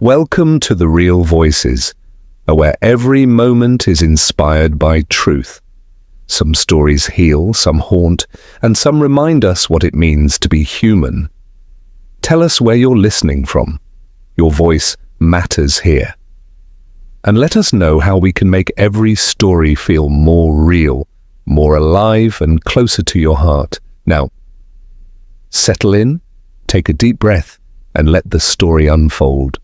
Welcome to The Real Voices, where every moment is inspired by truth. Some stories heal, some haunt, and some remind us what it means to be human. Tell us where you're listening from. Your voice matters here. And let us know how we can make every story feel more real, more alive, and closer to your heart. Now, settle in, take a deep breath, and let the story unfold.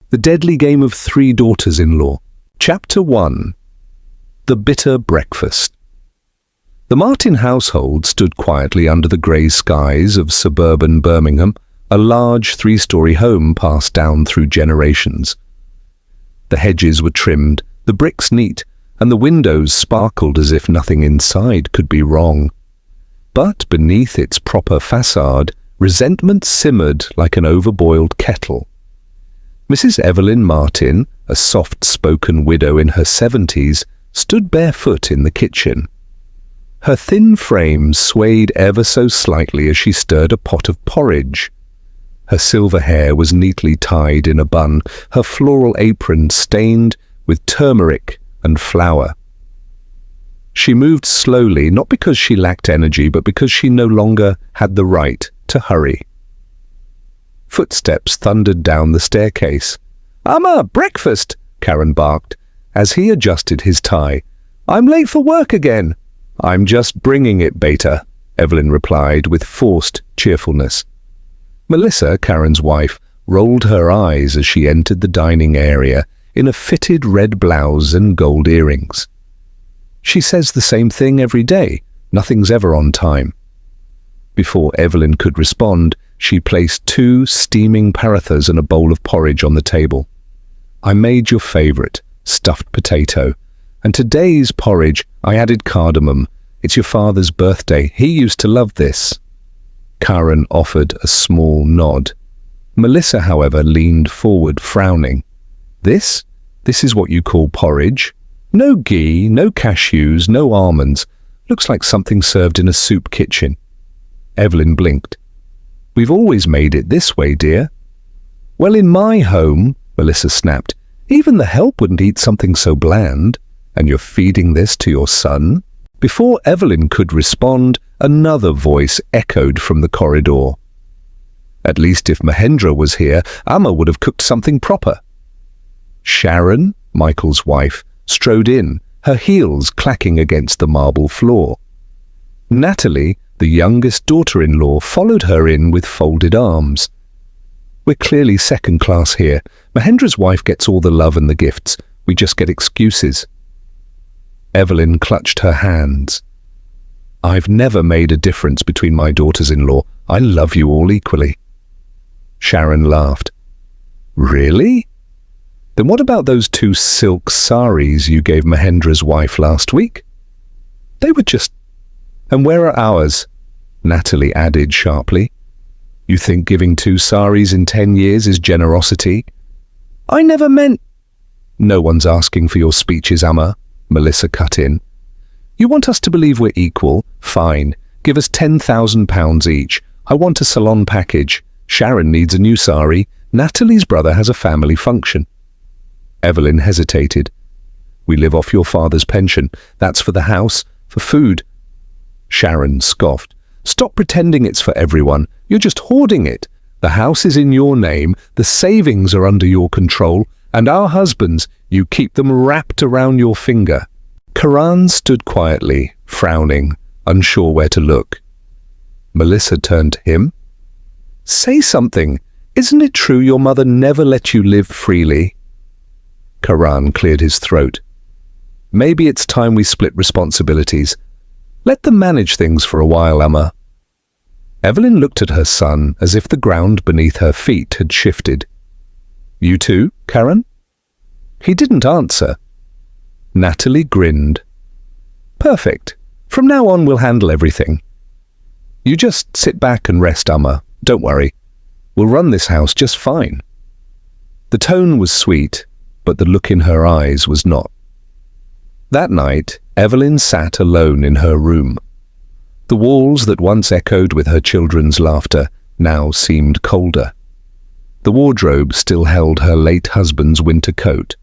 The Deadly Game of Three Daughters-in-Law. Chapter 1. The Bitter Breakfast. The Martin household stood quietly under the grey skies of suburban Birmingham, a large three-story home passed down through generations. The hedges were trimmed, the bricks neat, and the windows sparkled as if nothing inside could be wrong. But beneath its proper facade, resentment simmered like an overboiled kettle. Mrs. Evelyn Martin, a soft-spoken widow in her 70s, stood barefoot in the kitchen. Her thin frame swayed ever so slightly as she stirred a pot of porridge. Her silver hair was neatly tied in a bun, her floral apron stained with turmeric and flour. She moved slowly, not because she lacked energy, but because she no longer had the right to hurry. Footsteps thundered down the staircase. "Amma, breakfast!" Karen barked, as he adjusted his tie. "I'm late for work again." "I'm just bringing it, Beta," Evelyn replied with forced cheerfulness. Melissa, Karen's wife, rolled her eyes as she entered the dining area in a fitted red blouse and gold earrings. "She says the same thing every day. Nothing's ever on time." Before Evelyn could respond, she placed 2 steaming parathas and a bowl of porridge on the table. "I made your favorite, stuffed potato. And today's porridge, I added cardamom. It's your father's birthday. He used to love this." Karen offered a small nod. Melissa, however, leaned forward, frowning. This is what you call porridge? No ghee, no cashews, no almonds. Looks like something served in a soup kitchen." Evelyn blinked. "We've always made it this way, dear." "Well, in my home," Melissa snapped, "even the help wouldn't eat something so bland. And you're feeding this to your son?" Before Evelyn could respond, another voice echoed from the corridor. "At least if Mahendra was here, Amma would have cooked something proper." Sharon, Michael's wife, strode in, her heels clacking against the marble floor. Natalie, the youngest daughter-in-law, followed her in with folded arms. "We're clearly second class here. Mahendra's wife gets all the love and the gifts. We just get excuses." Evelyn clutched her hands. "I've never made a difference between my daughters-in-law. I love you all equally." Sharon laughed. "Really? Then what about those 2 silk saris you gave Mahendra's wife last week?" "They were just—" "And where are ours?" Natalie added sharply. "You think giving 2 saris in 10 years is generosity?" "I never meant—" "No one's asking for your speeches, Amma," Melissa cut in. "You want us to believe we're equal? Fine. Give us £10,000 each. I want a salon package. Sharon needs a new sari. Natalie's brother has a family function." Evelyn hesitated. "We live off your father's pension. That's for the house, for food." Sharon scoffed. "Stop pretending it's for everyone. You're just hoarding it. The house is in your name, the savings are under your control, and our husbands, you keep them wrapped around your finger." Karan stood quietly, frowning, unsure where to look. Melissa turned to him. "Say something. Isn't it true your mother never let you live freely?" Karan cleared his throat. "Maybe it's time we split responsibilities. Let them manage things for a while, Amma." Evelyn looked at her son as if the ground beneath her feet had shifted. "You too, Karen?" He didn't answer. Natalie grinned. "Perfect. From now on we'll handle everything. You just sit back and rest, Amma. Don't worry. We'll run this house just fine." The tone was sweet, but the look in her eyes was not. That night, Evelyn sat alone in her room. The walls that once echoed with her children's laughter now seemed colder. The wardrobe still held her late husband's winter coat.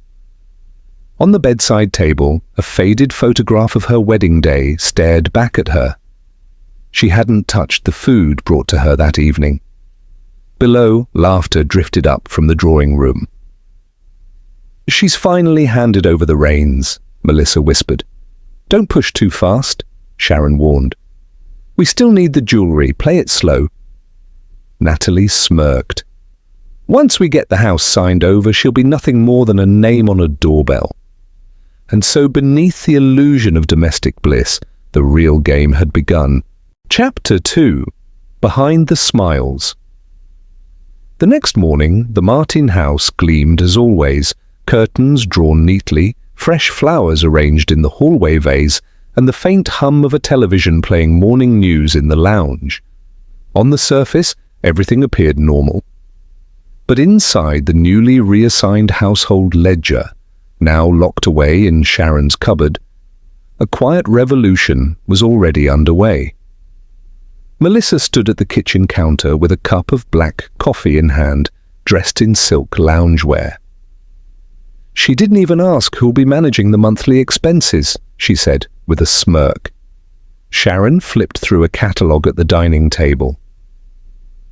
On the bedside table, a faded photograph of her wedding day stared back at her. She hadn't touched the food brought to her that evening. Below, laughter drifted up from the drawing room. "She's finally handed over the reins," Melissa whispered. "Don't push too fast," Sharon warned. "We still need the jewelry. Play it slow." Natalie smirked. "Once we get the house signed over, she'll be nothing more than a name on a doorbell." And so beneath the illusion of domestic bliss, the real game had begun. Chapter 2. Behind the Smiles. The next morning, the Martin house gleamed as always, curtains drawn neatly, fresh flowers arranged in the hallway vase, and the faint hum of a television playing morning news in the lounge. On the surface, everything appeared normal. But inside the newly reassigned household ledger, now locked away in Sharon's cupboard, a quiet revolution was already underway. Melissa stood at the kitchen counter with a cup of black coffee in hand, dressed in silk loungewear. "She didn't even ask who'll be managing the monthly expenses," she said, with a smirk. Sharon flipped through a catalogue at the dining table.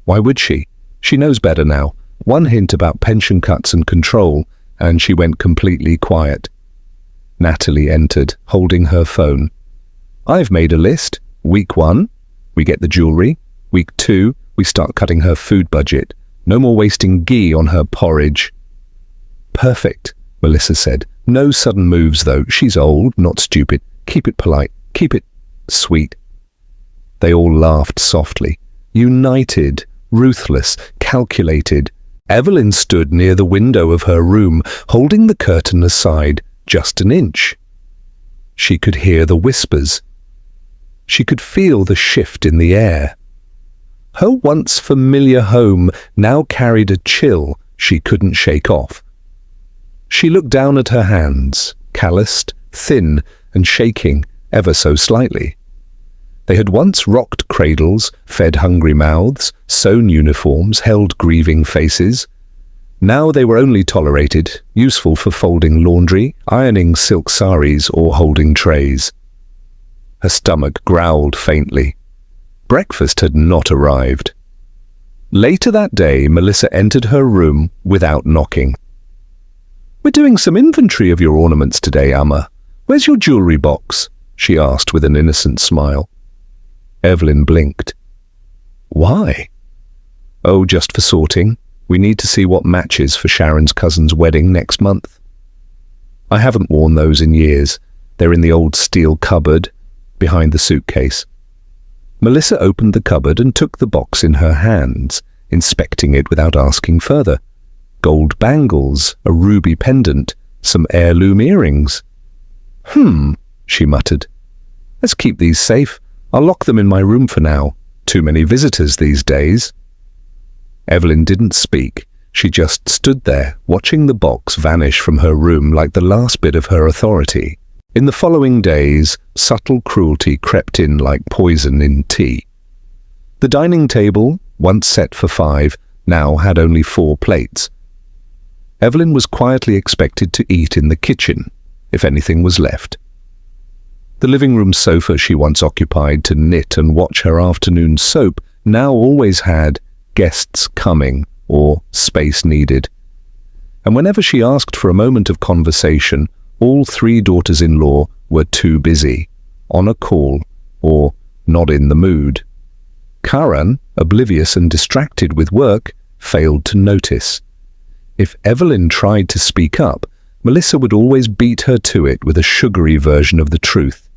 Why would she? She knows better now. One hint about pension cuts and control, and she went completely quiet. Natalie entered, holding her phone. "I've made a list. Week 1, we get the jewelry. Week 2, we start cutting her food budget. No more wasting ghee on her porridge." "Perfect," Melissa said. "No sudden moves, though. She's old, not stupid. Keep it polite. Keep it sweet." They all laughed softly. United, ruthless, calculated. Evelyn stood near the window of her room, holding the curtain aside just an inch. She could hear the whispers. She could feel the shift in the air. Her once familiar home now carried a chill she couldn't shake off. She looked down at her hands, calloused, thin, and shaking ever so slightly. They had once rocked cradles, fed hungry mouths, sewn uniforms, held grieving faces. Now they were only tolerated, useful for folding laundry, ironing silk saris, or holding trays. Her stomach growled faintly. Breakfast had not arrived. Later that day, Melissa entered her room without knocking. "We're doing some inventory of your ornaments today, Amma. Where's your jewelry box?" she asked with an innocent smile. Evelyn blinked. "Why?" "Oh, just for sorting. We need to see what matches for Sharon's cousin's wedding next month. I haven't worn those in years. They're in the old steel cupboard behind the suitcase." Melissa opened the cupboard and took the box in her hands, inspecting it without asking further. Gold bangles, a ruby pendant, some heirloom earrings. She muttered. "Let's keep these safe. I'll lock them in my room for now. Too many visitors these days." Evelyn didn't speak. She just stood there, watching the box vanish from her room like the last bit of her authority. In the following days, subtle cruelty crept in like poison in tea. The dining table, once set for 5, now had only 4 plates. Evelyn was quietly expected to eat in the kitchen, if anything was left. The living room sofa she once occupied to knit and watch her afternoon soap now always had "guests coming" or "space needed." And whenever she asked for a moment of conversation, all 3 daughters-in-law were too busy, on a call, or not in the mood. Karan, oblivious and distracted with work, failed to notice. If Evelyn tried to speak up, Melissa would always beat her to it with a sugary version of the truth.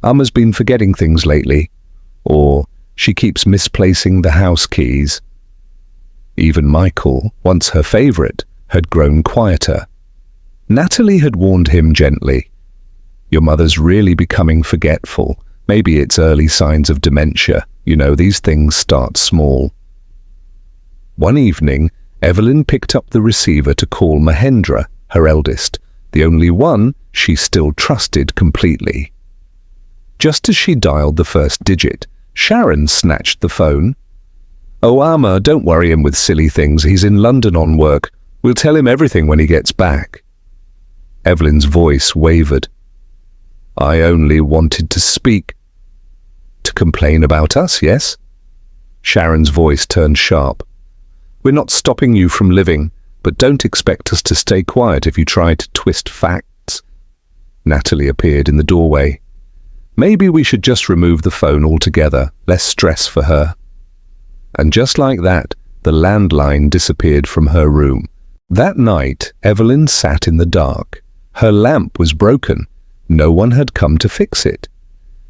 "Amma's been forgetting things lately," or "she keeps misplacing the house keys." Even Michael, once her favorite, had grown quieter. Natalie had warned him gently. "Your mother's really becoming forgetful. Maybe it's early signs of dementia. You know, these things start small." One evening, Evelyn picked up the receiver to call Mahendra, her eldest, the only one she still trusted completely. Just as she dialed the first digit, Sharon snatched the phone. "Oh, Amma, don't worry him with silly things. He's in London on work. We'll tell him everything when he gets back." Evelyn's voice wavered. "I only wanted to speak." "To complain about us, yes?" Sharon's voice turned sharp. "We're not stopping you from living, but don't expect us to stay quiet if you try to twist facts." Natalie appeared in the doorway. "Maybe we should just remove the phone altogether, less stress for her." And just like that, the landline disappeared from her room. That night, Evelyn sat in the dark. Her lamp was broken. No one had come to fix it.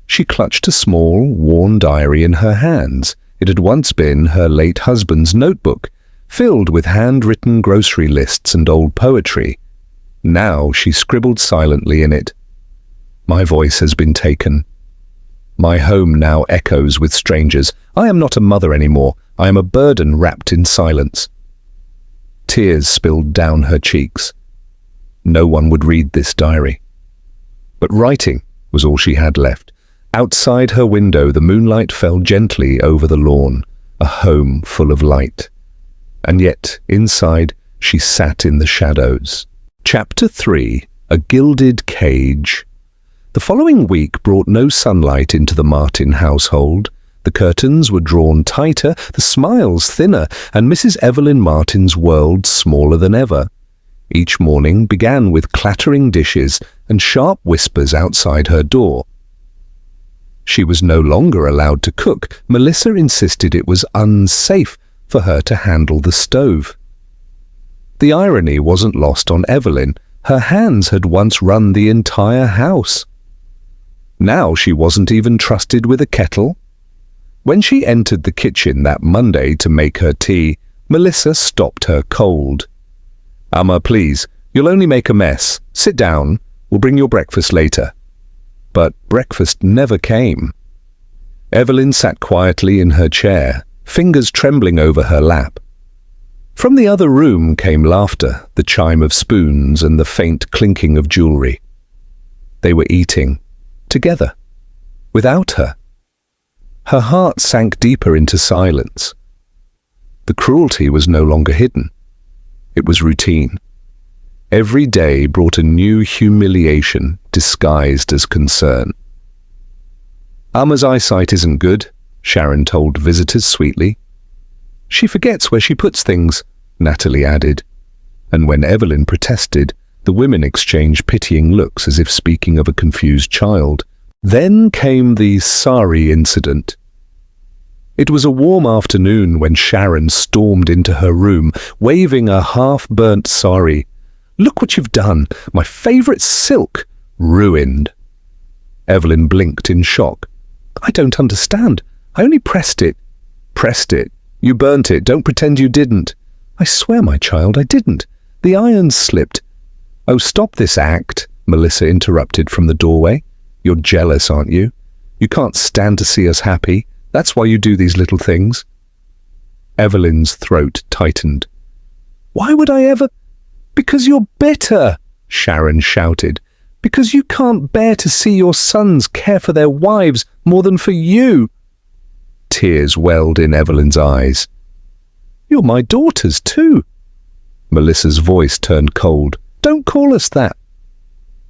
She clutched a small, worn diary in her hands. It had once been her late husband's notebook, filled with handwritten grocery lists and old poetry. Now she scribbled silently in it. "My voice has been taken. My home now echoes with strangers. I am not a mother anymore. I am a burden wrapped in silence." Tears spilled down her cheeks. No one would read this diary. But writing was all she had left. Outside her window, the moonlight fell gently over the lawn, a home full of light. And yet, inside, she sat in the shadows. Chapter 3. A Gilded Cage. The following week brought no sunlight into the Martin household. The curtains were drawn tighter, the smiles thinner, and Mrs. Evelyn Martin's world smaller than ever. Each morning began with clattering dishes and sharp whispers outside her door. She was no longer allowed to cook. Melissa insisted it was unsafe for her to handle the stove. The irony wasn't lost on Evelyn. Her hands had once run the entire house. Now she wasn't even trusted with a kettle. When she entered the kitchen that Monday to make her tea, Melissa stopped her cold. "Amma, please, you'll only make a mess. Sit down. We'll bring your breakfast later." But breakfast never came. Evelyn sat quietly in her chair, fingers trembling over her lap. From the other room came laughter, the chime of spoons and the faint clinking of jewelry. They were eating, together, without her. Her heart sank deeper into silence. The cruelty was no longer hidden. It was routine. Every day brought a new humiliation disguised as concern. "Amma's eyesight isn't good," Sharon told visitors sweetly. "She forgets where she puts things," Natalie added. And when Evelyn protested, the women exchanged pitying looks as if speaking of a confused child. Then came the sari incident. It was a warm afternoon when Sharon stormed into her room, waving a half-burnt sari. "Look what you've done! My favourite silk! Ruined!" Evelyn blinked in shock. "I don't understand. I only pressed it." "Pressed it? You burnt it. Don't pretend you didn't." "I swear, my child, I didn't. The iron slipped." "Oh, stop this act," Melissa interrupted from the doorway. "You're jealous, aren't you? You can't stand to see us happy. That's why you do these little things." Evelyn's throat tightened. "Why would I ever—" "Because you're bitter," Sharon shouted. "Because you can't bear to see your sons care for their wives more than for you." Tears welled in Evelyn's eyes. "You're my daughters too." Melissa's voice turned cold. "Don't call us that."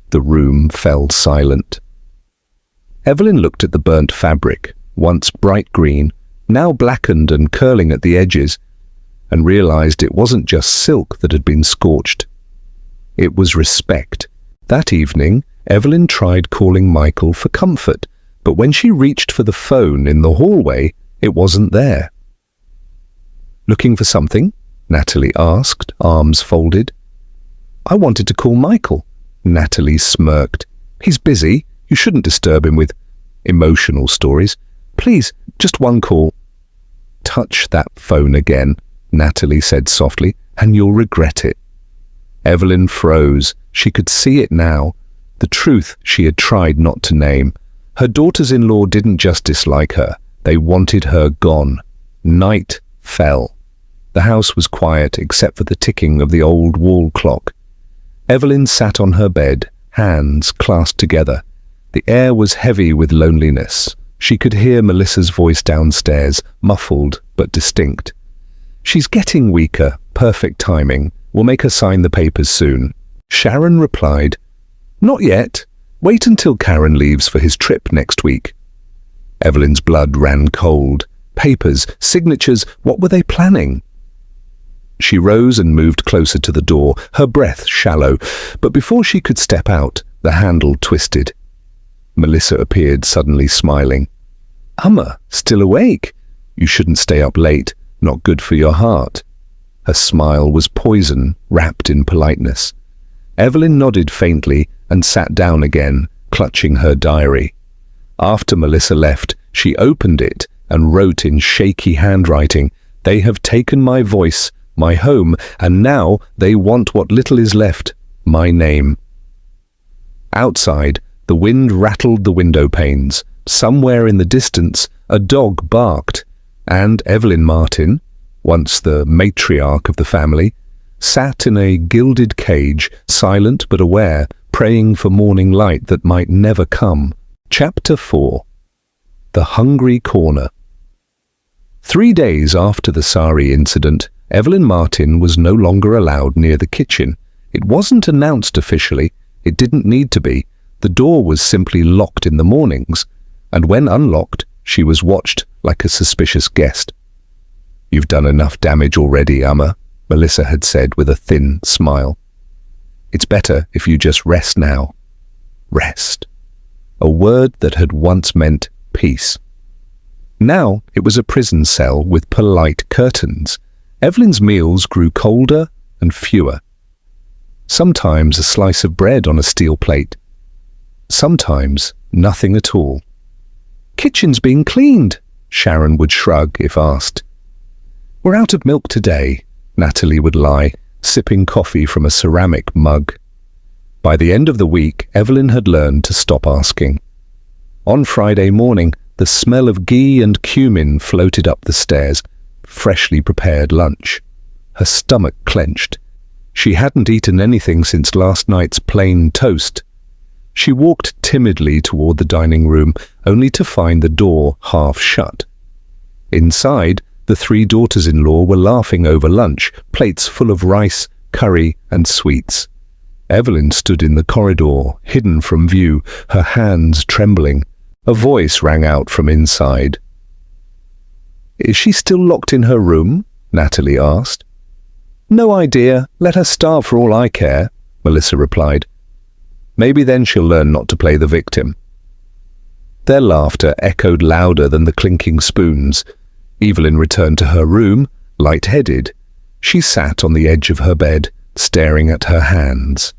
The room fell silent. Evelyn looked at the burnt fabric, once bright green, now blackened and curling at the edges, and realized it wasn't just silk that had been scorched. It was respect. That evening, Evelyn tried calling Michael for comfort, but when she reached for the phone in the hallway, it wasn't there. "Looking for something?" Natalie asked, arms folded. "I wanted to call Michael." Natalie smirked. "He's busy. You shouldn't disturb him with emotional stories. Please, just one call." "Touch that phone again," Natalie said softly, "and you'll regret it." Evelyn froze. She could see it now. The truth she had tried not to name. Her daughters-in-law didn't just dislike her. They wanted her gone. Night fell. The house was quiet except for the ticking of the old wall clock. Evelyn sat on her bed, hands clasped together. The air was heavy with loneliness. She could hear Melissa's voice downstairs, muffled but distinct. "She's getting weaker. Perfect timing. We'll make her sign the papers soon." Sharon replied, "Not yet. Wait until Karen leaves for his trip next week." Evelyn's blood ran cold. Papers, signatures, what were they planning? She rose and moved closer to the door, her breath shallow, but before she could step out, the handle twisted. Melissa appeared, suddenly smiling. "Amma, still awake? You shouldn't stay up late. Not good for your heart." Her smile was poison, wrapped in politeness. Evelyn nodded faintly and sat down again, clutching her diary. After Melissa left, she opened it and wrote in shaky handwriting, "They have taken my voice, my home, and now they want what little is left, my name." Outside, the wind rattled the window panes. Somewhere in the distance, a dog barked, and Evelyn Martin, once the matriarch of the family, sat in a gilded cage, silent but aware, praying for morning light that might never come. Chapter 4. The Hungry Corner. 3 days after the sari incident, Evelyn Martin was no longer allowed near the kitchen. It wasn't announced officially. It didn't need to be. The door was simply locked in the mornings, and when unlocked, she was watched like a suspicious guest. "You've done enough damage already, Amma," Melissa had said with a thin smile. "It's better if you just rest now." Rest. A word that had once meant peace. Now it was a prison cell with polite curtains. Evelyn's meals grew colder and fewer. Sometimes a slice of bread on a steel plate. Sometimes nothing at all. "Kitchen's being cleaned," Sharon would shrug if asked. "We're out of milk today," Natalie would lie, sipping coffee from a ceramic mug. By the end of the week, Evelyn had learned to stop asking. On Friday morning, the smell of ghee and cumin floated up the stairs, freshly prepared lunch. Her stomach clenched. She hadn't eaten anything since last night's plain toast. She walked timidly toward the dining room, only to find the door half shut. Inside, the 3 daughters-in-law were laughing over lunch, plates full of rice, curry, and sweets. Evelyn stood in the corridor, hidden from view, her hands trembling. A voice rang out from inside. "Is she still locked in her room?" Natalie asked. "No idea. Let her starve for all I care," Melissa replied. "Maybe then she'll learn not to play the victim." Their laughter echoed louder than the clinking spoons. Evelyn returned to her room, light-headed. She sat on the edge of her bed, staring at her hands.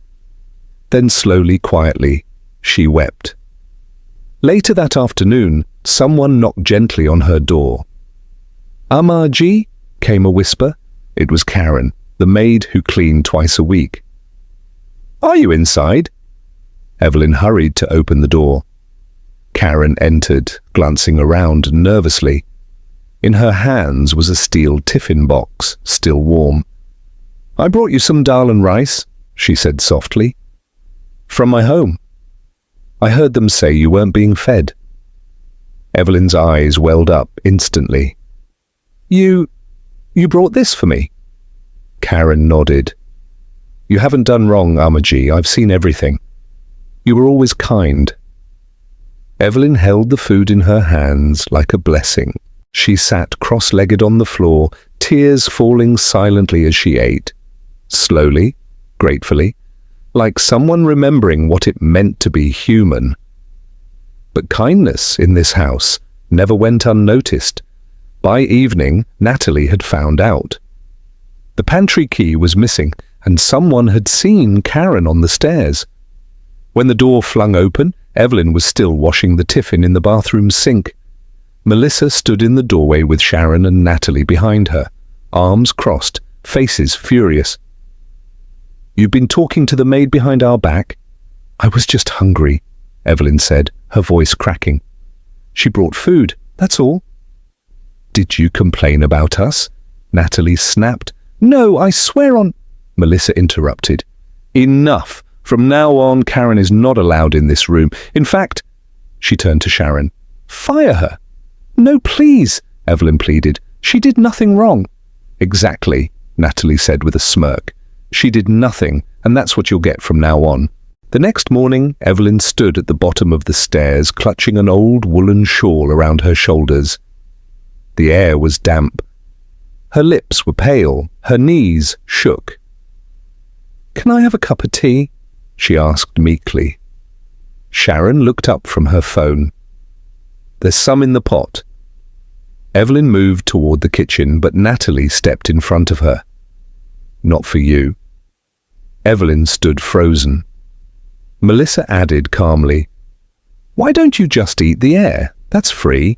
Then slowly, quietly, she wept. Later that afternoon, someone knocked gently on her door. "Amma ji?" came a whisper. It was Karen, the maid who cleaned twice a week. "Are you inside?" Evelyn hurried to open the door. Karen entered, glancing around nervously. In her hands was a steel tiffin box, still warm. "I brought you some dal and rice," she said softly. "From my home. I heard them say you weren't being fed." Evelyn's eyes welled up instantly. You brought this for me?" Karen nodded. "You haven't done wrong, Amaji. I've seen everything. You were always kind." Evelyn held the food in her hands like a blessing. She sat cross-legged on the floor, tears falling silently as she ate. Slowly, gratefully, like someone remembering what it meant to be human. But kindness in this house never went unnoticed. By evening, Natalie had found out. The pantry key was missing, and someone had seen Karen on the stairs. When the door flung open, Evelyn was still washing the tiffin in the bathroom sink. Melissa stood in the doorway with Sharon and Natalie behind her, arms crossed, faces furious. "You've been talking to the maid behind our back?" "I was just hungry," Evelyn said, her voice cracking. "She brought food, that's all." "Did you complain about us?" Natalie snapped. "No, I swear on—" Melissa interrupted. "Enough! From now on, Karen is not allowed in this room. In fact," she turned to Sharon, Fire her. No, please, Evelyn pleaded. She did nothing wrong. Exactly, Natalie said with a smirk. She did nothing, and that's what you'll get from now on. The next morning, Evelyn stood at the bottom of the stairs, clutching an old woolen shawl around her shoulders. The air was damp. Her lips were pale, her knees shook. "Can I have a cup of tea?" she asked meekly. Sharon looked up from her phone. "There's some in the pot." Evelyn moved toward the kitchen, but Natalie stepped in front of her. "Not for you." Evelyn stood frozen. Melissa added calmly, "Why don't you just eat the air? That's free."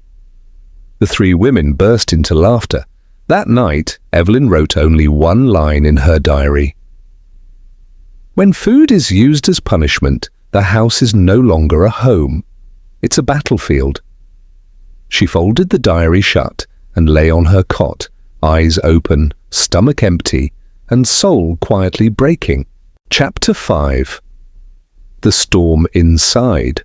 The three women burst into laughter. That night, Evelyn wrote only one line in her diary. "When food is used as punishment, the house is no longer a home. It's a battlefield." She folded the diary shut and lay on her cot, eyes open, stomach empty, and soul quietly breaking. Chapter 5. The Storm Inside.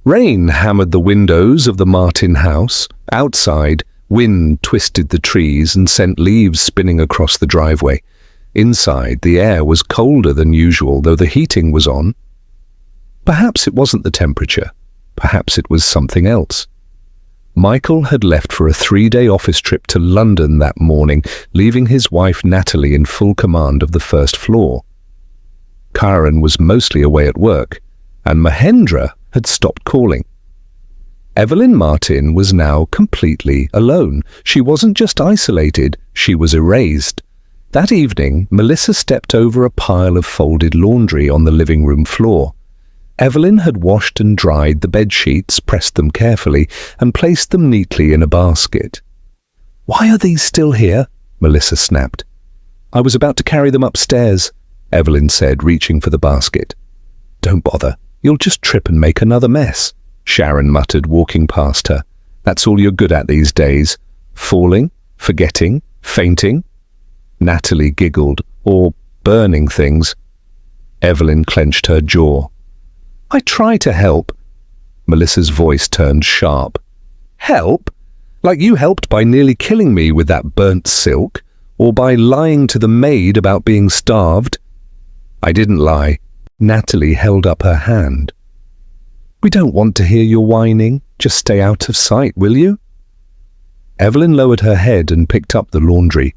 Rain hammered the windows of the Martin house. Outside, wind twisted the trees and sent leaves spinning across the driveway. Inside, the air was colder than usual, though the heating was on. Perhaps it wasn't the temperature. Perhaps it was something else. Michael had left for a 3-day office trip to London that morning, leaving his wife Natalie in full command of the first floor. Karen was mostly away at work, and Mahendra had stopped calling. Evelyn Martin was now completely alone. She wasn't just isolated, she was erased. That evening, Melissa stepped over a pile of folded laundry on the living room floor. Evelyn had washed and dried the bed sheets, pressed them carefully, and placed them neatly in a basket. "Why are these still here?" Melissa snapped. "I was about to carry them upstairs," Evelyn said, reaching for the basket. "Don't bother. You'll just trip and make another mess," Sharon muttered, walking past her. "That's all you're good at these days. Falling, forgetting, fainting." Natalie giggled. "Or burning things." Evelyn clenched her jaw. "I try to help." Melissa's voice turned sharp. "Help? Like you helped by nearly killing me with that burnt silk, or by lying to the maid about being starved?" "I didn't lie." Natalie held up her hand. "We don't want to hear your whining. Just stay out of sight, will you?" Evelyn lowered her head and picked up the laundry.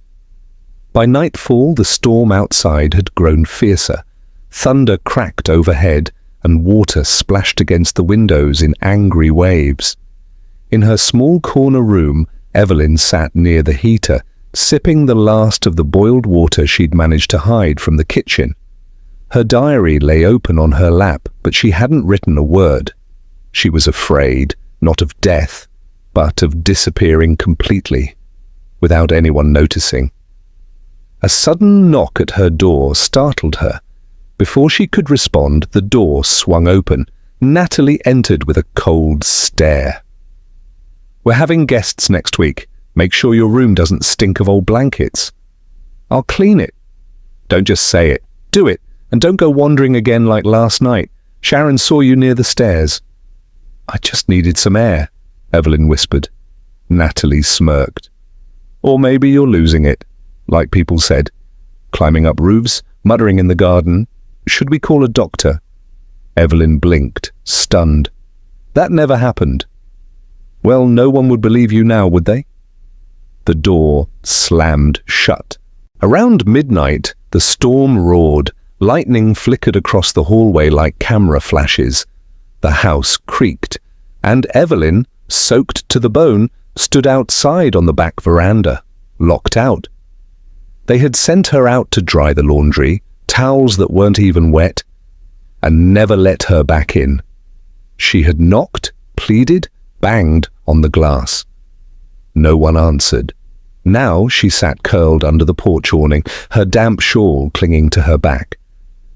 By nightfall, the storm outside had grown fiercer. Thunder cracked overhead, and water splashed against the windows in angry waves. In her small corner room, Evelyn sat near the heater, sipping the last of the boiled water she'd managed to hide from the kitchen. Her diary lay open on her lap, but she hadn't written a word. She was afraid, not of death, but of disappearing completely, without anyone noticing. A sudden knock at her door startled her. Before she could respond, the door swung open. Natalie entered with a cold stare. "We're having guests next week. Make sure your room doesn't stink of old blankets." "I'll clean it." "Don't just say it. Do it. And don't go wandering again like last night. Sharon saw you near the stairs." "I just needed some air," Evelyn whispered. Natalie smirked. "Or maybe you're losing it, like people said. Climbing up roofs, muttering in the garden. Should we call a doctor?" Evelyn blinked, stunned. "That never happened." "Well, no one would believe you now, would they?" The door slammed shut. Around midnight, the storm roared. Lightning flickered across the hallway like camera flashes. The house creaked, and Evelyn, soaked to the bone, stood outside on the back veranda, locked out. They had sent her out to dry the laundry, towels that weren't even wet, and never let her back in. She had knocked, pleaded, banged on the glass. No one answered. Now she sat curled under the porch awning, her damp shawl clinging to her back.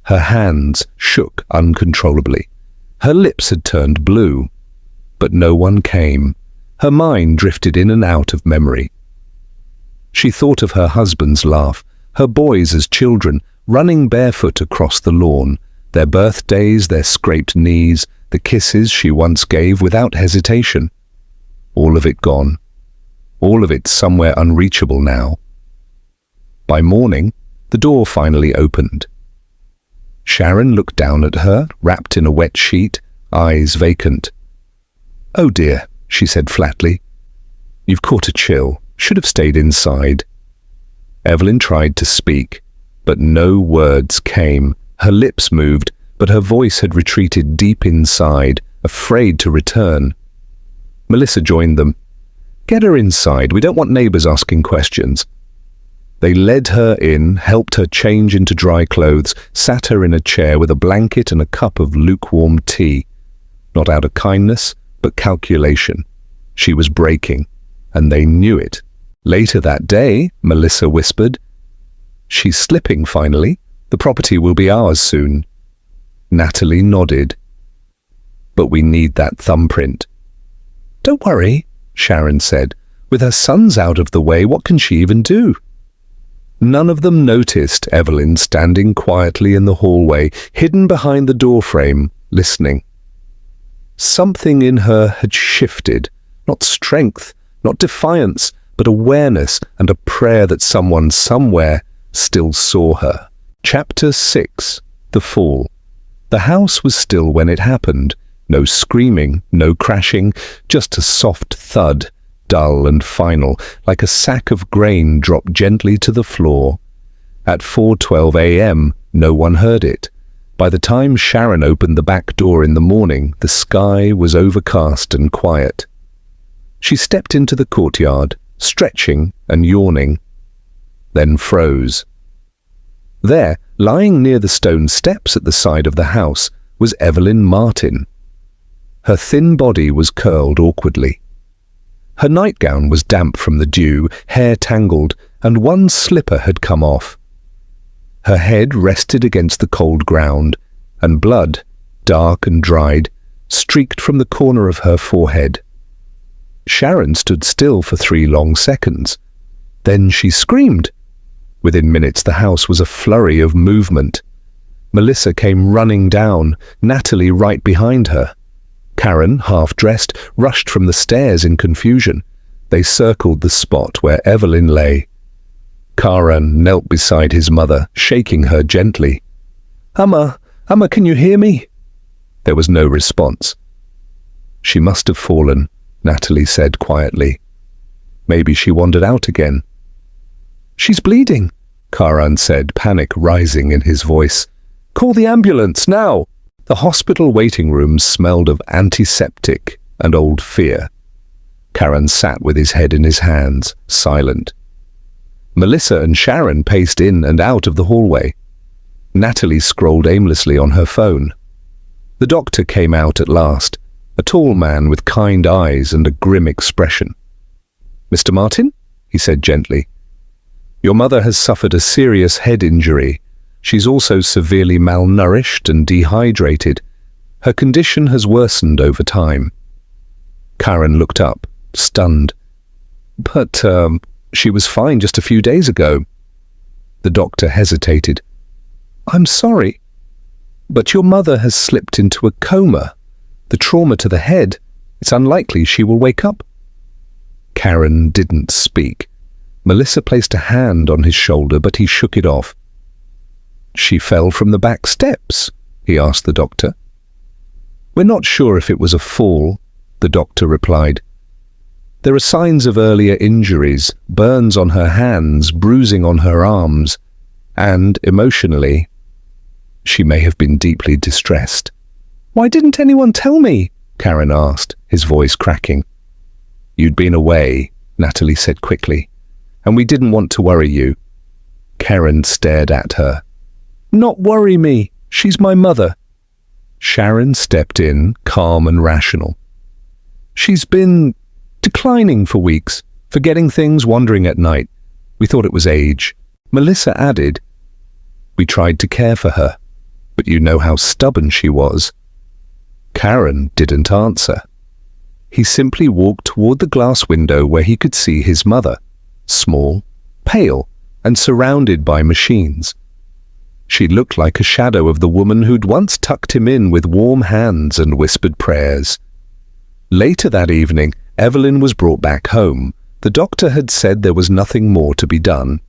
Her hands shook uncontrollably. Her lips had turned blue. But no one came. Her mind drifted in and out of memory. She thought of her husband's laugh, her boys as children, running barefoot across the lawn, Their birthdays, their scraped knees, the kisses she once gave without hesitation. All of it gone. All of it somewhere unreachable now. By morning, the door finally opened. Sharon looked down at her, wrapped in a wet sheet, eyes vacant. "Oh dear," she said flatly. "You've caught a chill. Should have stayed inside." Evelyn tried to speak, but no words came. Her lips moved, but her voice had retreated deep inside, afraid to return. Melissa joined them. "Get her inside. We don't want neighbors asking questions." They led her in, helped her change into dry clothes, sat her in a chair with a blanket and a cup of lukewarm tea. Not out of kindness, but calculation. She was breaking, and they knew it. Later that day, Melissa whispered, "She's slipping finally. The property will be ours soon." Natalie nodded. "But we need that thumbprint." "Don't worry," Sharon said. "With her sons out of the way, what can she even do?" None of them noticed Evelyn standing quietly in the hallway, hidden behind the doorframe, listening. Something in her had shifted, not strength, not defiance, but awareness and a prayer that someone somewhere still saw her. Chapter 6. The Fall. The house was still when it happened. No screaming, no crashing, just a soft thud, dull and final, like a sack of grain dropped gently to the floor. At 4:12 a.m., no one heard it. By the time Sharon opened the back door in the morning, the sky was overcast and quiet. She stepped into the courtyard, stretching and yawning, then froze. There, lying near the stone steps at the side of the house, was Evelyn Martin. Her thin body was curled awkwardly. Her nightgown was damp from the dew, hair tangled, and one slipper had come off. Her head rested against the cold ground, and blood, dark and dried, streaked from the corner of her forehead. Sharon stood still for 3 long seconds. Then she screamed. Within minutes the house was a flurry of movement. Melissa came running down, Natalie right behind her. Karen, half-dressed, rushed from the stairs in confusion. They circled the spot where Evelyn lay. Karan knelt beside his mother, shaking her gently. Amma, can you hear me?" There was no response. "She must have fallen," Natalie said quietly. "Maybe she wandered out again." "She's bleeding," Karan said, panic rising in his voice. "Call the ambulance, now!" The hospital waiting room smelled of antiseptic and old fear. Karan sat with his head in his hands, silent. Melissa and Sharon paced in and out of the hallway. Natalie scrolled aimlessly on her phone. The doctor came out at last, a tall man with kind eyes and a grim expression. "Mr. Martin?" he said gently. "Your mother has suffered a serious head injury. She's also severely malnourished and dehydrated. Her condition has worsened over time." Karen looked up, stunned. "But, she was fine just a few days ago." The doctor hesitated. "I'm sorry, but your mother has slipped into a coma. The trauma to the head, it's unlikely she will wake up." Karen didn't speak. Melissa placed a hand on his shoulder, but he shook it off. "She fell from the back steps?" he asked the doctor. "We're not sure if it was a fall," the doctor replied. "There are signs of earlier injuries, burns on her hands, bruising on her arms, and, emotionally, she may have been deeply distressed." "Why didn't anyone tell me?" Karen asked, his voice cracking. "You'd been away," Natalie said quickly, "and we didn't want to worry you." Karen stared at her. "Not worry me. She's my mother." Sharon stepped in, calm and rational. "She's been declining for weeks, forgetting things, wandering at night. We thought it was age." Melissa added, "We tried to care for her, but you know how stubborn she was." Karen didn't answer. He simply walked toward the glass window where he could see his mother, small, pale, and surrounded by machines. She looked like a shadow of the woman who'd once tucked him in with warm hands and whispered prayers. Later that evening, Evelyn was brought back home. The doctor had said there was nothing more to be done.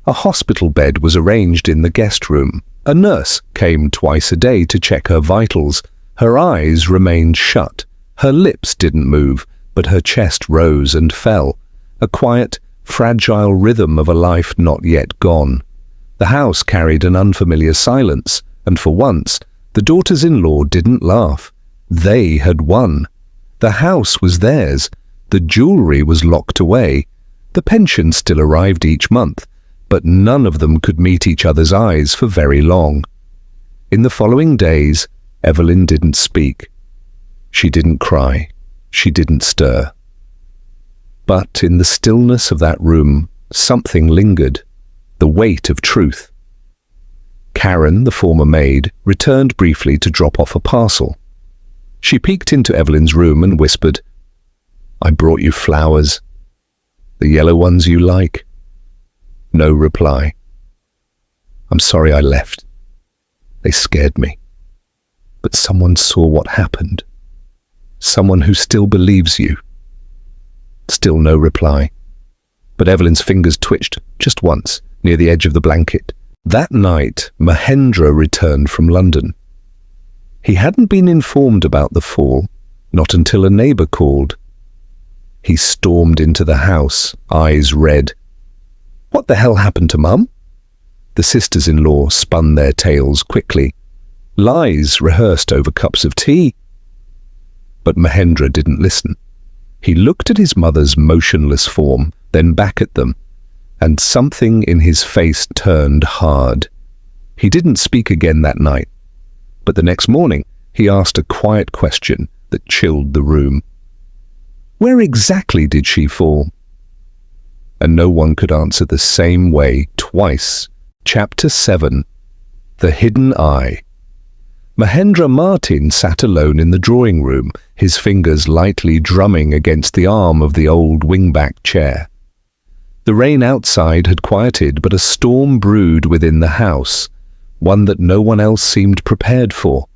A hospital bed was arranged in the guest room. A nurse came twice a day to check her vitals. Her eyes remained shut. Her lips didn't move, but her chest rose and fell. A quiet, fragile rhythm of a life not yet gone. The house carried an unfamiliar silence, and for once, the daughters-in-law didn't laugh. They had won. The house was theirs. The jewellery was locked away. The pension still arrived each month, but none of them could meet each other's eyes for very long. In the following days, Evelyn didn't speak. She didn't cry. She didn't stir. But in the stillness of that room, something lingered, the weight of truth. Karen, the former maid, returned briefly to drop off a parcel. She peeked into Evelyn's room and whispered, "I brought you flowers. The yellow ones you like." No reply. "I'm sorry I left. They scared me. But someone saw what happened. Someone who still believes you." Still no reply. But Evelyn's fingers twitched just once near the edge of the blanket. That night, Mahendra returned from London. He hadn't been informed about the fall, not until a neighbour called. He stormed into the house, eyes red. "What the hell happened to Mum?" The sisters-in-law spun their tales quickly. Lies rehearsed over cups of tea. But Mahendra didn't listen. He looked at his mother's motionless form, then back at them, and something in his face turned hard. He didn't speak again that night, but the next morning he asked a quiet question that chilled the room. Where exactly did she fall? And no one could answer the same way twice. Chapter 7. The Hidden Eye. Mahendra Martin sat alone in the drawing room, his fingers lightly drumming against the arm of the old wingback chair. The rain outside had quieted, but a storm brewed within the house, one that no one else seemed prepared for.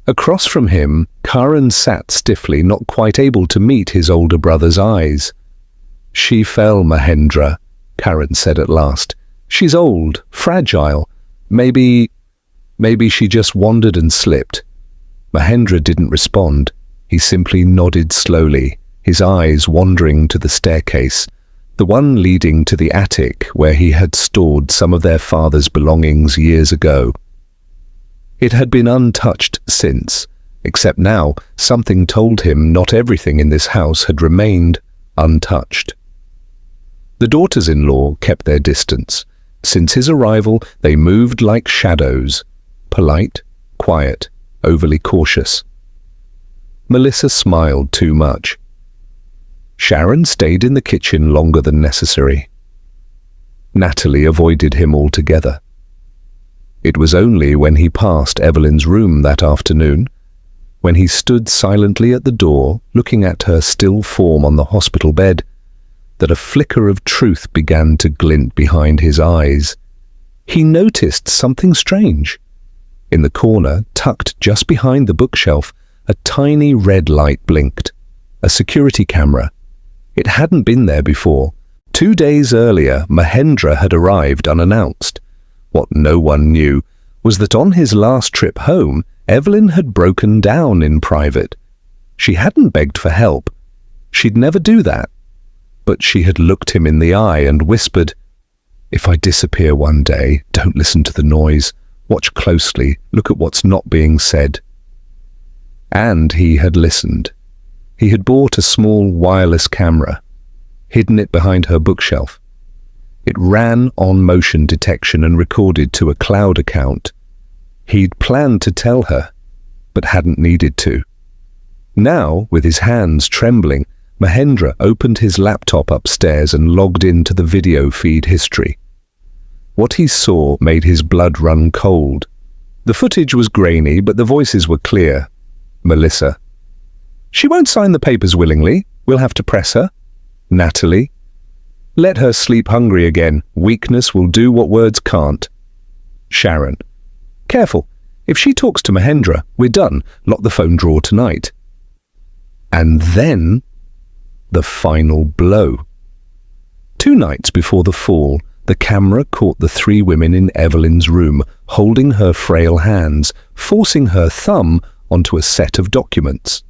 Across from him, Karan sat stiffly, not quite able to meet his older brother's eyes. "She fell, Mahendra," Karan said at last. "She's old, fragile. Maybe she just wandered and slipped." Mahendra didn't respond. He simply nodded slowly, his eyes wandering to the staircase, the one leading to the attic where he had stored some of their father's belongings years ago. It had been untouched since, except now something told him not everything in this house had remained untouched. The daughters-in-law kept their distance. Since his arrival, they moved like shadows, polite, quiet, overly cautious. Melissa smiled too much. Sharon stayed in the kitchen longer than necessary. Natalie avoided him altogether. It was only when he passed Evelyn's room that afternoon, when he stood silently at the door, looking at her still form on the hospital bed, that a flicker of truth began to glint behind his eyes. He noticed something strange. In the corner, tucked just behind the bookshelf, a tiny red light blinked. A security camera. It hadn't been there before. 2 days earlier, Mahendra had arrived unannounced. What no one knew was that on his last trip home, Evelyn had broken down in private. She hadn't begged for help. She'd never do that. But she had looked him in the eye and whispered, "If I disappear one day, don't listen to the noise. Watch closely. Look at what's not being said." And he had listened. He had bought a small wireless camera, hidden it behind her bookshelf. It ran on motion detection and recorded to a cloud account. He'd planned to tell her, but hadn't needed to. Now, with his hands trembling, Mahendra opened his laptop upstairs and logged into the video feed history. What he saw made his blood run cold. The footage was grainy, but the voices were clear. Melissa. "She won't sign the papers willingly. We'll have to press her." Natalie. "Let her sleep hungry again. Weakness will do what words can't." Sharon. Careful. If she talks to Mahendra, we're done. Lock the phone drawer tonight. And then, the final blow. 2 nights before the fall, the camera caught the 3 women in Evelyn's room, holding her frail hands, forcing her thumb onto a set of documents.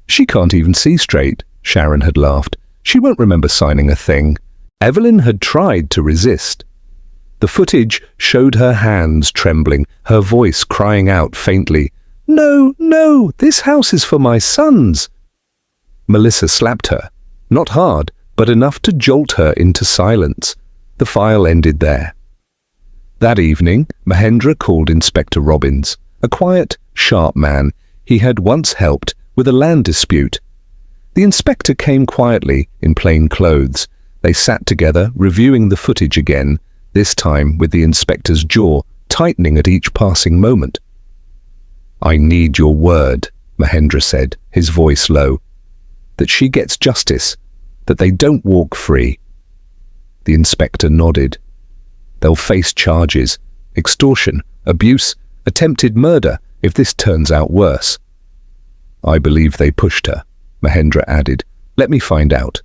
She can't even see straight, Sharon had laughed. She won't remember signing a thing. Evelyn had tried to resist. The footage showed her hands trembling, her voice crying out faintly, "No, no, this house is for my sons." Melissa slapped her, not hard, but enough to jolt her into silence. The file ended there. That evening, Mahendra called Inspector Robbins, a quiet, sharp man he had once helped with a land dispute. The inspector came quietly, in plain clothes. They sat together, reviewing the footage again, this time with the inspector's jaw tightening at each passing moment. "I need your word," Mahendra said, his voice low. "That she gets justice, that they don't walk free." The inspector nodded. "They'll face charges, extortion, abuse, attempted murder, if this turns out worse." "I believe they pushed her," Mahendra added. "Let me find out."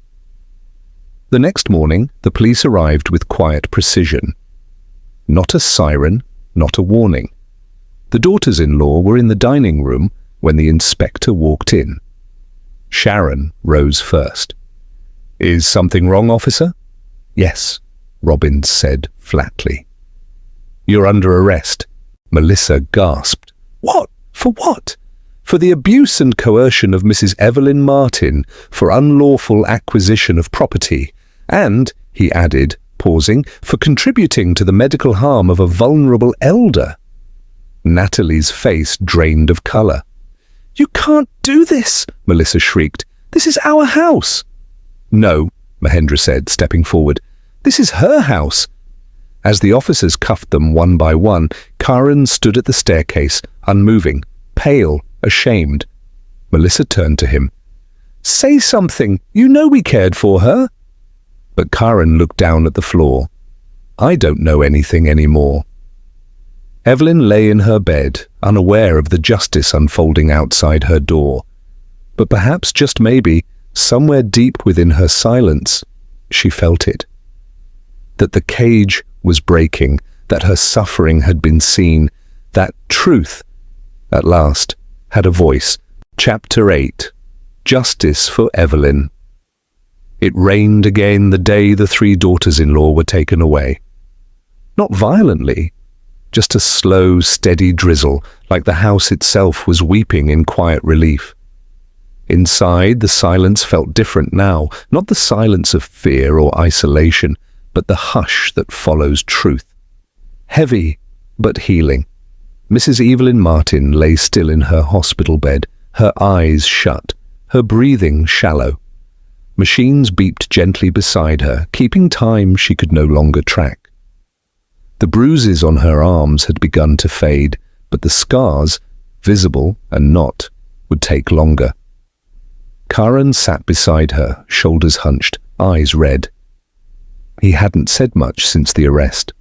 The next morning, the police arrived with quiet precision. Not a siren, not a warning. The daughters-in-law were in the dining room when the inspector walked in. Sharon rose first. "Is something wrong, officer?" "Yes," Robbins said flatly. "You're under arrest." Melissa gasped. "What? For what?" "For the abuse and coercion of Mrs. Evelyn Martin, for unlawful acquisition of property, and," he added, pausing, "for contributing to the medical harm of a vulnerable elder." Natalie's face drained of colour. "You can't do this," Melissa shrieked. "This is our house." "No," Mahendra said, stepping forward. "This is her house." As the officers cuffed them one by one, Karan stood at the staircase, unmoving, pale, ashamed. Melissa turned to him. "Say something. You know we cared for her." But Karan looked down at the floor. "I don't know anything anymore." Evelyn lay in her bed, unaware of the justice unfolding outside her door. But perhaps, just maybe, somewhere deep within her silence, she felt it. That the cage was breaking, that her suffering had been seen, that truth, at last, had a voice. Chapter 8. Justice for Evelyn. It rained again the day the 3 daughters-in-law were taken away. Not violently, just a slow, steady drizzle, like the house itself was weeping in quiet relief. Inside, the silence felt different now, not the silence of fear or isolation, but the hush that follows truth. Heavy, but healing. Mrs. Evelyn Martin lay still in her hospital bed, her eyes shut, her breathing shallow. Machines beeped gently beside her, keeping time she could no longer track. The bruises on her arms had begun to fade, but the scars, visible and not, would take longer. Karan sat beside her, shoulders hunched, eyes red. He hadn't said much since the arrest.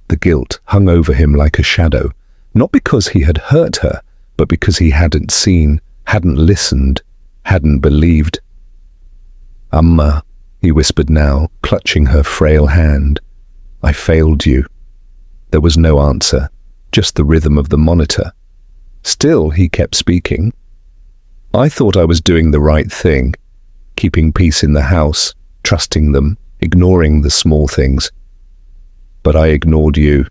The guilt hung over him like a shadow, not because he had hurt her, but because he hadn't seen, hadn't listened, hadn't believed. "Amma," he whispered now, clutching her frail hand. "I failed you." There was no answer, just the rhythm of the monitor. Still, he kept speaking. "I thought I was doing the right thing, keeping peace in the house, trusting them, ignoring the small things. But I ignored you.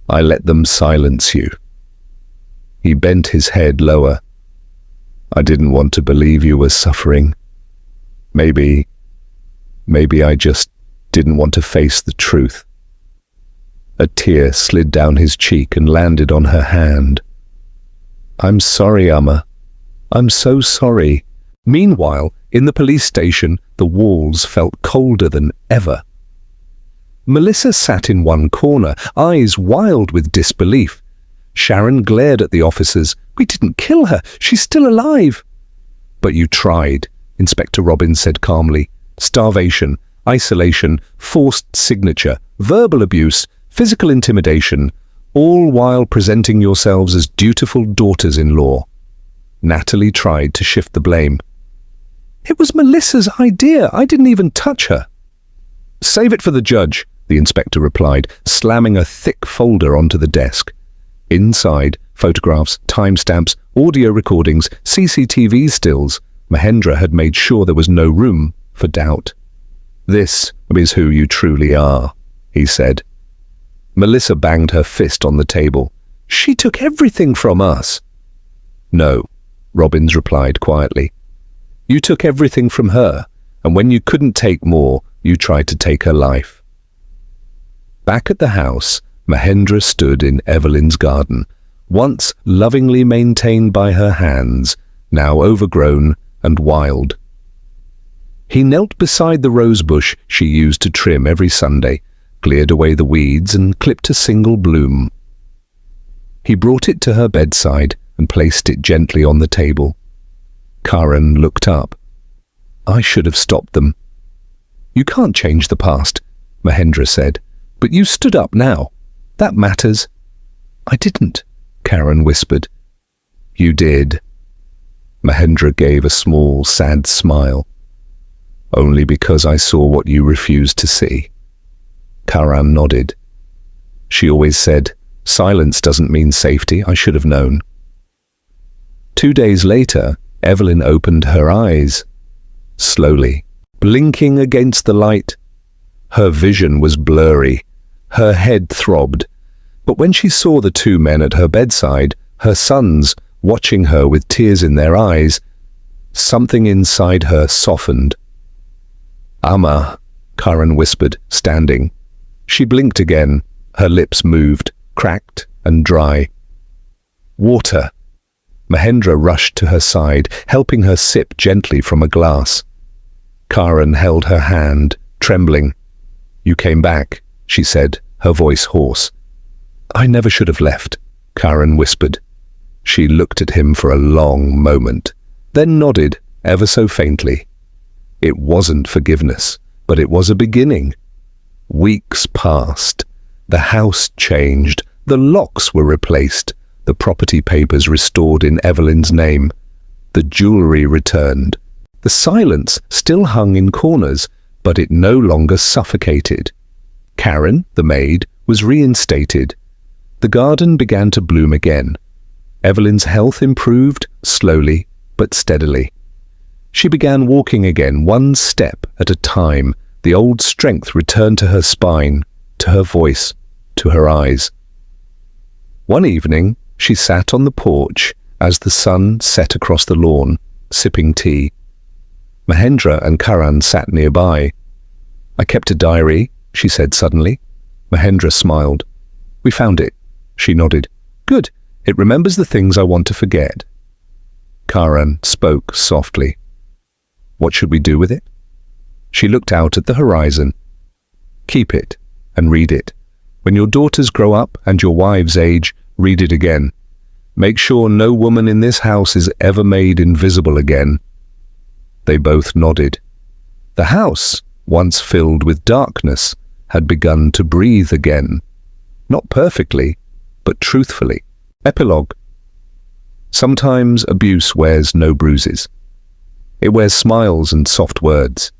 I let them silence you." He bent his head lower. "I didn't want to believe you were suffering. Maybe I just didn't want to face the truth." A tear slid down his cheek and landed on her hand. "I'm sorry, Amma. I'm so sorry." Meanwhile, in the police station, the walls felt colder than ever. Melissa sat in one corner, eyes wild with disbelief. Sharon glared at the officers. "We didn't kill her. She's still alive." "But you tried," Inspector Robbins said calmly. "Starvation, isolation, forced signature, verbal abuse, physical intimidation, all while presenting yourselves as dutiful daughters-in-law. Natalie tried to shift the blame. It was Melissa's idea. I didn't even touch her. Save it for the judge, the inspector replied, slamming a thick folder onto the desk. Inside, photographs, timestamps, audio recordings, CCTV stills. Mahendra had made sure there was no room for doubt. This is who you truly are, he said. Melissa banged her fist on the table. She took everything from us. No, Robbins replied quietly. You took everything from her, and when you couldn't take more, you tried to take her life. Back at the house, Mahendra stood in Evelyn's garden, once lovingly maintained by her hands, now overgrown and wild. He knelt beside the rosebush she used to trim every Sunday, cleared away the weeds and clipped a single bloom. He brought it to her bedside and placed it gently on the table. Karan looked up. I should have stopped them. You can't change the past, Mahendra said, but you stood up now. That matters. I didn't, Karan whispered. You did. Mahendra gave a small, sad smile. Only because I saw what you refused to see. Karan nodded. She always said, silence doesn't mean safety. I should have known. 2 days later, Evelyn opened her eyes. Slowly, blinking against the light. Her vision was blurry. Her head throbbed. But when she saw the two men at her bedside, her sons, watching her with tears in their eyes, something inside her softened. Amma, Karan whispered, standing. She blinked again. Her lips moved, cracked and dry. Water. Mahendra rushed to her side, helping her sip gently from a glass. Karan held her hand, trembling. You came back, she said, her voice hoarse. I never should have left, Karan whispered. She looked at him for a long moment, then nodded, ever so faintly. It wasn't forgiveness, but it was a beginning. Weeks passed. The house changed. The locks were replaced. The property papers restored in Evelyn's name. The jewelry returned. The silence still hung in corners, but it no longer suffocated. Karen, the maid, was reinstated. The garden began to bloom again. Evelyn's health improved, slowly but steadily. She began walking again, one step at a time. The old strength returned to her spine, to her voice, to her eyes. One evening, she sat on the porch as the sun set across the lawn, sipping tea. Mahendra and Karan sat nearby. I kept a diary, she said suddenly. Mahendra smiled. We found it. She nodded. Good. It remembers the things I want to forget. Karan spoke softly. What should we do with it? She looked out at the horizon. Keep it and read it. When your daughters grow up and your wives age, read it again. Make sure no woman in this house is ever made invisible again. They both nodded. The house, once filled with darkness, had begun to breathe again. Not perfectly, but truthfully. Epilogue. Sometimes abuse wears no bruises. It wears smiles and soft words.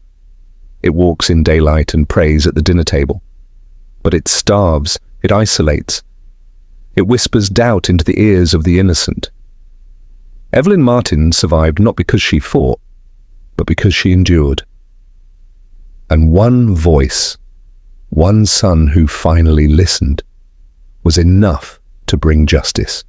It walks in daylight and prays at the dinner table. But it starves, it isolates. It whispers doubt into the ears of the innocent. Evelyn Martin survived not because she fought, but because she endured. And one voice, one son who finally listened, was enough to bring justice.